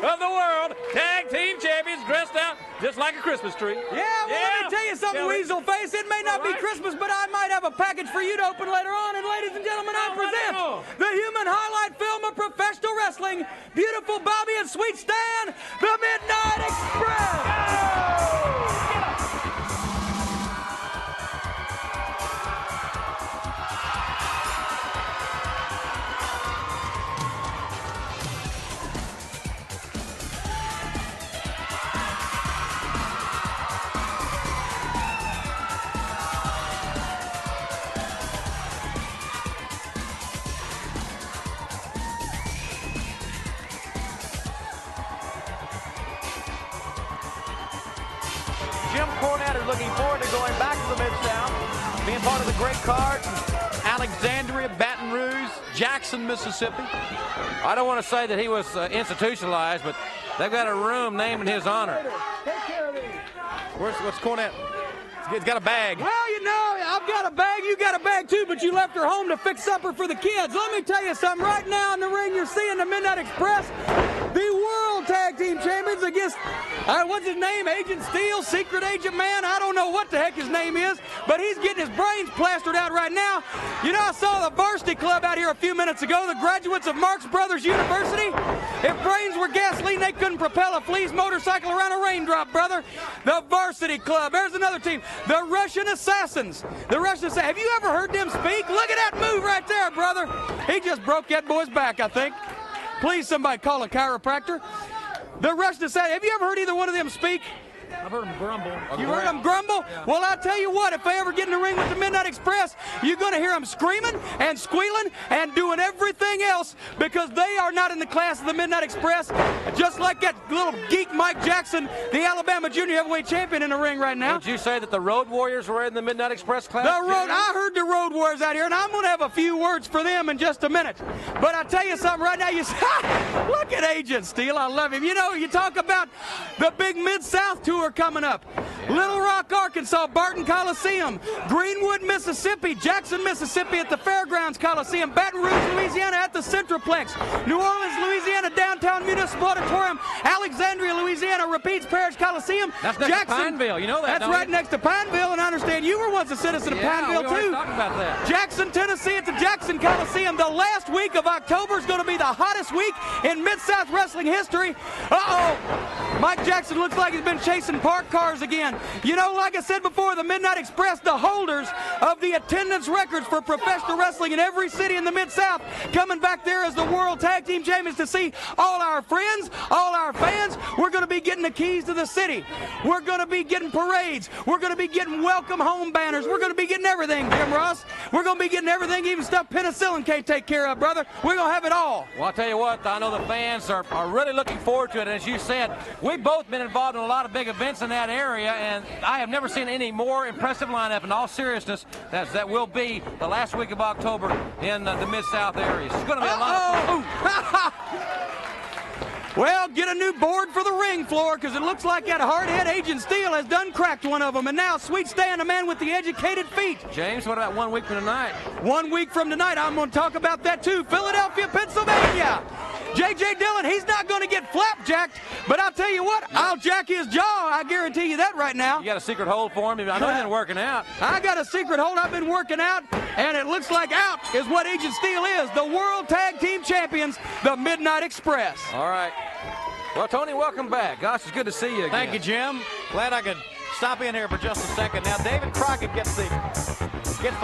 of the World Tag Team Champions, dressed out just like a Christmas tree. Yeah, well, let me tell you something, Weasel Face. It may not be Christmas, but I might have a package for you to open later on. And ladies and gentlemen, I present the human highlight film of professional wrestling. Beautiful Bobby and Sweet Stan, the Midnight Express. Jim Cornette is looking forward to going back to the Mid-South, being part of the great card from Alexandria, Baton Rouge, Jackson, Mississippi. I don't want to say that he was institutionalized, but they've got a room named in his honor. What's Cornette? He's got a bag. Well, you know, I've got a bag, you got a bag too, but you left her home to fix supper for the kids. Let me tell you something. Right now in the ring, you're seeing the Midnight Express, the World Tag Team Champions against, what's his name? Agent Steel, Secret Agent Man. I don't know what the heck his name is, but he's getting his brains plastered out right now. You know, I saw the Varsity Club out here a few minutes ago, the graduates of Marx Brothers University. If brains were gasoline, they couldn't propel a Flea's motorcycle around a raindrop, brother. The Varsity Club. There's another team. The Russian Assassins. The Russian Assassins. Have you ever heard them speak? Look at that move right there, brother. He just broke that boy's back, I think. Please, somebody call a chiropractor. The Russian Assassins. Have you ever heard either one of them speak? I've heard him grumble. You heard them grumble? Yeah. Well, I'll tell you what, if they ever get in the ring with the Midnight Express, you're going to hear them screaming and squealing and doing everything else because they are not in the class of the Midnight Express, just like that little geek Mike Jackson, the Alabama Junior Heavyweight Champion, in the ring right now. Did you say that the Road Warriors were in the Midnight Express class? I heard the Road Warriors out here, and I'm going to have a few words for them in just a minute. But I'll tell you something right now. You say, look at Agent Steel. I love him. You know, you talk about the big Mid-South tour coming up. Little Rock, Arkansas, Barton Coliseum, Greenwood, Mississippi, Jackson, Mississippi at the Fairgrounds Coliseum, Baton Rouge, Louisiana at the Centroplex, New Orleans, Louisiana, Downtown Municipal Auditorium, Alexandria, Louisiana, Rapides Parish Coliseum. That's next to Pineville, you know that, That's right next to Pineville, and I understand you were once a citizen of Pineville, too. Talking about that. Jackson, Tennessee at the Jackson Coliseum. The last week of October is going to be the hottest week in Mid-South Wrestling history. Uh-oh. Mike Jackson looks like he's been chasing parked cars again. You know, like I said before, the Midnight Express, the holders of the attendance records for professional wrestling in every city in the Mid-South, coming back there as the World Tag Team Champions to see all our friends, all our fans. We're going to be getting the keys to the city. We're going to be getting parades. We're going to be getting welcome home banners. We're going to be getting everything, Jim Ross. We're going to be getting everything, even stuff penicillin can't take care of, brother. We're going to have it all. Well, I'll tell you what, I know the fans are really looking forward to it. As you said, we've both been involved in a lot of big events in that area, and I have never seen any more impressive lineup in all seriousness that will be the last week of October in the Mid-South areas. It's going to be a lot of fun. Well, get a new board for the ring floor because it looks like that hardhead Agent Steel has done cracked one of them. And now Sweet Stan, the man with the educated feet. James, what about 1 week from tonight? 1 week from tonight, I'm going to talk about that too. Philadelphia, Pennsylvania. J.J. Dillon, he's not going to get flapjacked, but I'll tell you what, I'll jack his jaw. I guarantee you that right now. You got a secret hold for him? I know you've been working out. I got a secret hold. I've been working out, and it looks like out is what Agent Steel is. The World Tag Team Champions, the Midnight Express. All right. Well, Tony, welcome back. Gosh, it's good to see you again. Thank you, Jim. Glad I could stop in here for just a second. Now, David Crockett gets the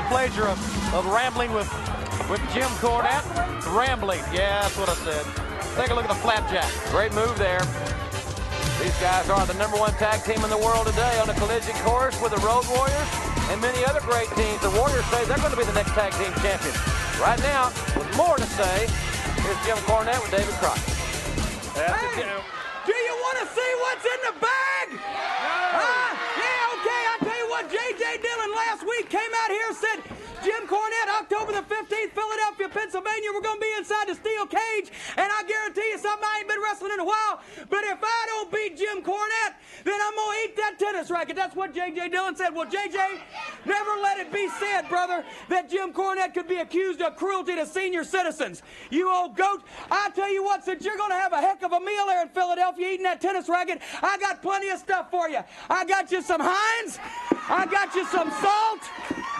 pleasure of rambling with Jim Cornette. Rambling, yeah, that's what I said. Take a look at the flapjack. Great move there. These guys are the #1 tag team in the world today on the collision course with the Road Warriors and many other great teams. The Warriors say they're going to be the next tag team champions. Right now, with more to say, here's Jim Cornette with David Crockett. Hey, do you want to see what's in the bag? Yeah, okay. I'll tell you what, J.J. Dillon last week came out here and said, Jim Cornette, October the 15th, Philadelphia, Pennsylvania, we're going to be inside the steel cage, and I guarantee you something, I ain't been wrestling in a while, but if I don't beat Jim Cornette, Cornette, then I'm going to eat that tennis racket. That's what J.J. Dillon said. Well, J.J., never let it be said, brother, that Jim Cornette could be accused of cruelty to senior citizens. You old goat, I tell you what, since you're going to have a heck of a meal there in Philadelphia eating that tennis racket, I got plenty of stuff for you. I got you some Heinz. I got you some salt.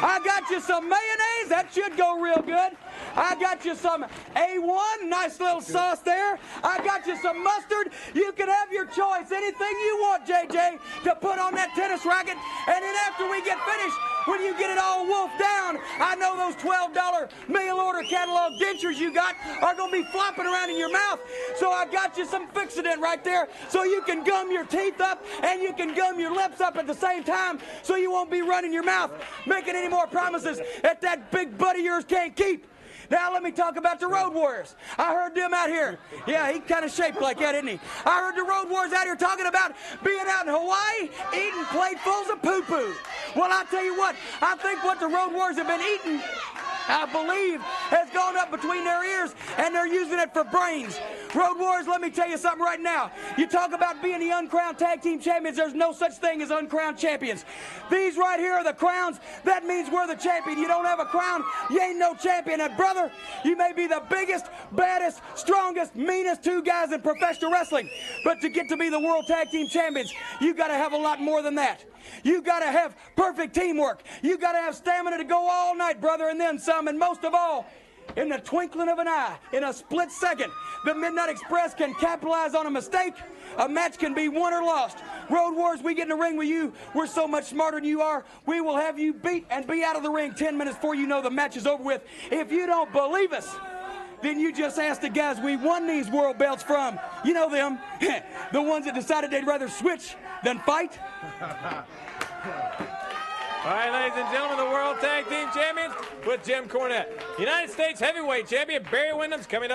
I got you some mayonnaise. That should go real good. I got you some A1, nice little sauce there. I got you some mustard. You can have your choice. Anything you want, JJ, to put on that tennis racket. And then after we get finished, when you get it all wolfed down, I know those $12 mail order catalog dentures you got are going to be flopping around in your mouth. So I got you some Fixodent right there so you can gum your teeth up and you can gum your lips up at the same time so you won't be running your mouth, making any more promises that big butt of yours can't keep. Now let me talk about the Road Warriors. I heard them out here. Yeah, he kind of shaped like that, didn't he? I heard the Road Warriors out here talking about being out in Hawaii eating platefuls of poo-poo. Well, I tell you what, I think what the Road Warriors have been eating, I believe, has gone up between their ears, and they're using it for brains. Road Warriors, let me tell you something right now. You talk about being the uncrowned tag team champions. There's no such thing as uncrowned champions. These right here are the crowns. That means we're the champion. You don't have a crown, you ain't no champion. And brother, you may be the biggest, baddest, strongest, meanest two guys in professional wrestling, but to get to be the world tag team champions, you got to have a lot more than that. You got to have perfect teamwork. You got to have stamina to go all night, brother, and then some. And most of all, in the twinkling of an eye, in a split second, the Midnight Express can capitalize on a mistake. A match can be won or lost. Road Warriors, we get in the ring with you. We're so much smarter than you are. We will have you beat and be out of the ring 10 minutes before you know the match is over with. If you don't believe us, then you just ask the guys we won these world belts from. You know them, the ones that decided they'd rather switch than fight. All right, ladies and gentlemen, the World Tag Team Champions with Jim Cornette. United States Heavyweight Champion Barry Windham's coming up.